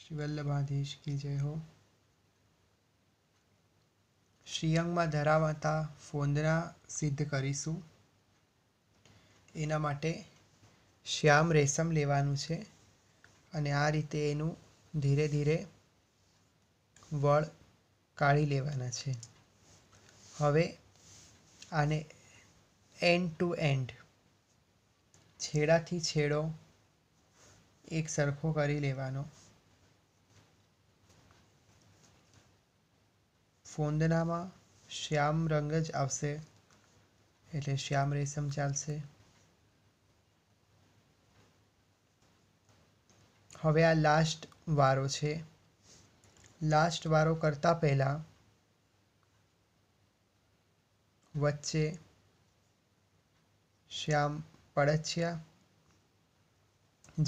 શ્રી વલ્લભાધીશ કી જય હો. શ્રીઅંગમાં ધરાવતા ફોંદના સિદ્ધ કરીશું. એના માટે શ્યામ રેશમ લેવાનું છે અને આ રીતે એનું ધીરે ધીરે વળ કાઢી લેવાના છે. હવે આને એન્ડ ટુ એન્ડ, છેડાથી છેડો એક સરખો કરી લેવાનો. ફોંદનામાં શ્યામ રંગ જ આવશે એટલે શ્યામ રેશમ ચાલશે. હવે આ લાસ્ટ વારો છે. લાસ્ટ વારો કરતા પહેલા વચ્ચે શ્યામ પડછિયા,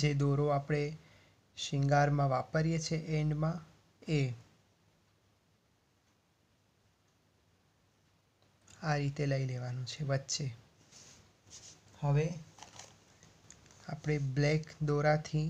જે દોરો આપણે શિંગારમાં વાપરીએ છીએ એન્ડમાં, એ આ રીતે લઈ લેવાનું છે વચ્ચે. હવે આપણે બ્લેક દોરાથી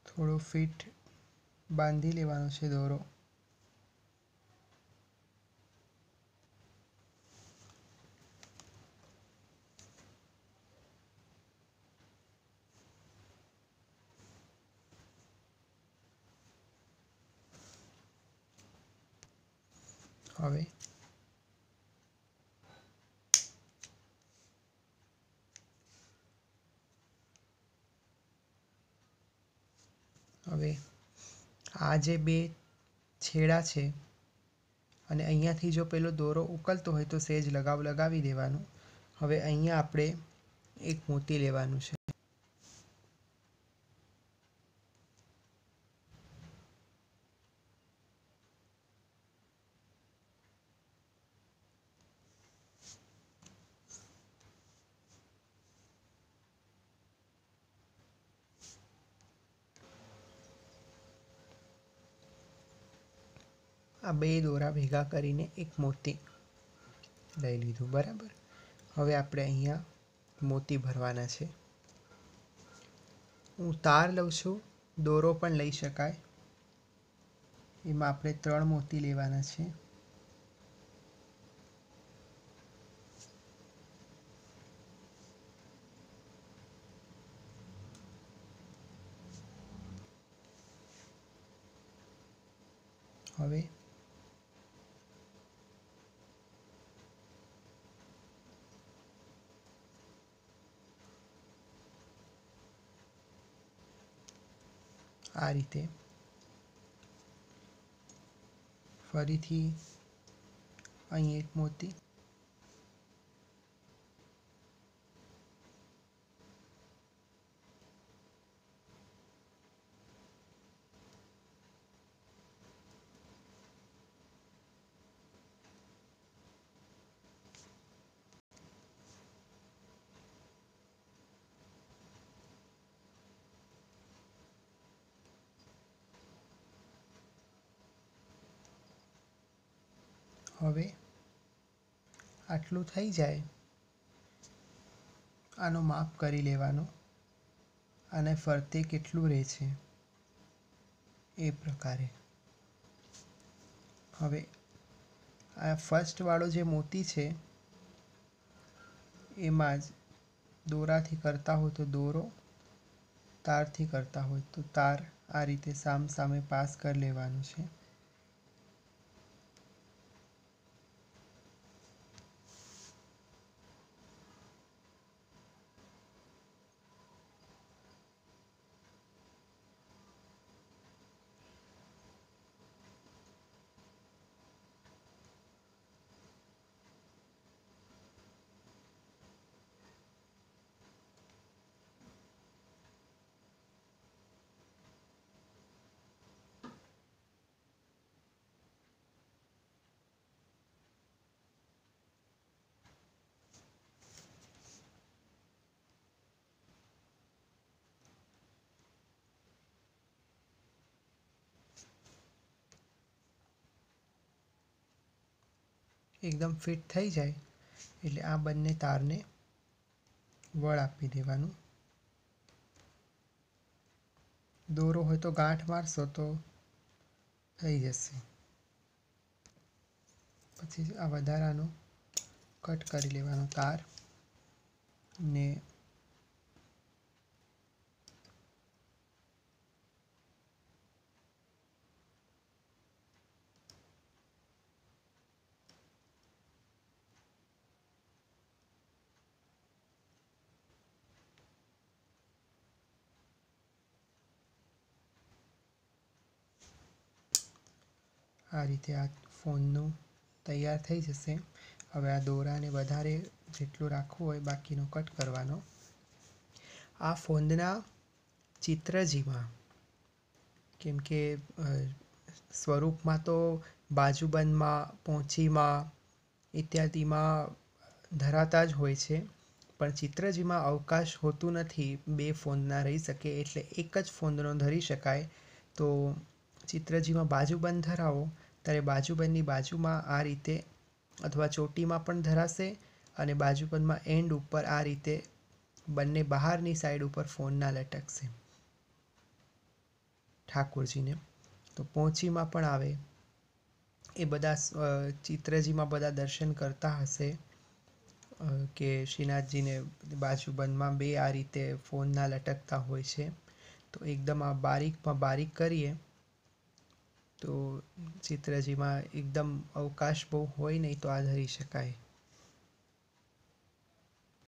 થોડો ફિટ બાંધી લેવાનો છે દોરો. હવે આ જે બે છેડા છે અને અહીંયાથી જો પેલો દોરો ઉકલતો હોય તો સહેજ લગાવી દેવાનું. હવે અહીંયા આપણે એક મોતી લેવાનું છે. આ બે દોરા ભેગા કરીને એક મોતી લઈ લીધું. બરાબર. હવે આપણે અહીંયા મોતી ભરવાના છે. હું તાર લઉં છું, દોરો પણ લઈ શકાય. એમાં આપણે 3 મોતી લેવાના છે. હવે આ રીતે ફરીથી અહીં એક મોતી, હવે આટલું થઈ જાય આનો માપ કરી લેવાનો અને ફરતે કેટલું રહે છે એ પ્રકારે. હવે આ ફર્સ્ટ વાળો જે મોતી છે એમાં જ દોરાથી કરતા હોય તો દોરો, તારથી કરતા હોય તો તાર, આ રીતે સામ સામે પાસ કરી લેવાનું છે. એકદમ ફિટ થઈ જાય એટલે આ બંને તારને વળ આપી દેવાનું. દોરો હોય તો ગાંઠ મારશો તો થઈ જશે. પછી આ વધારાનો કટ કરી લેવાનો તાર ને આ રીતે આ ફોનનું તૈયાર થઈ જશે. હવે આ દોરાને વધારે જેટલું રાખવું હોય બાકીનો કટ કરવાનો. આ ફોનના ચિત્રજીમાં કેમ કે સ્વરૂપમાં તો બાજુબંધમાં, પોંચીમાં ઇત્યાદિમાં ધરાતા જ હોય છે, પણ ચિત્રજીમાં અવકાશ હોતું નથી. બે ફોન ના રહી શકે એટલે એક જ ફોનનો ધરી શકાય. તો ચિત્રજીમાં બાજુબંધ ધરાવો ત્યારે બાજુબંધની બાજુમાં આ રીતે અથવા ચોટીમાં પણ ધરાશે અને બાજુબંધમાં એન્ડ ઉપર આ રીતે બંને બહારની સાઈડ ઉપર ફોનના લટકશે ઠાકોરજીને. તો પોંચીમાં પણ આવે એ બધા ચિત્રજીમાં બધા દર્શન કરતા હશે કે શ્રીનાથજીને બાજુબંધમાં બે આ રીતે ફોનના લટકતા હોય છે. તો એકદમ આ બારીકમાં બારીક કરીએ તો ચિત્રજીમાં એકદમ અવકાશ બહુ હોય નહીં તો આ ધરી શકાય.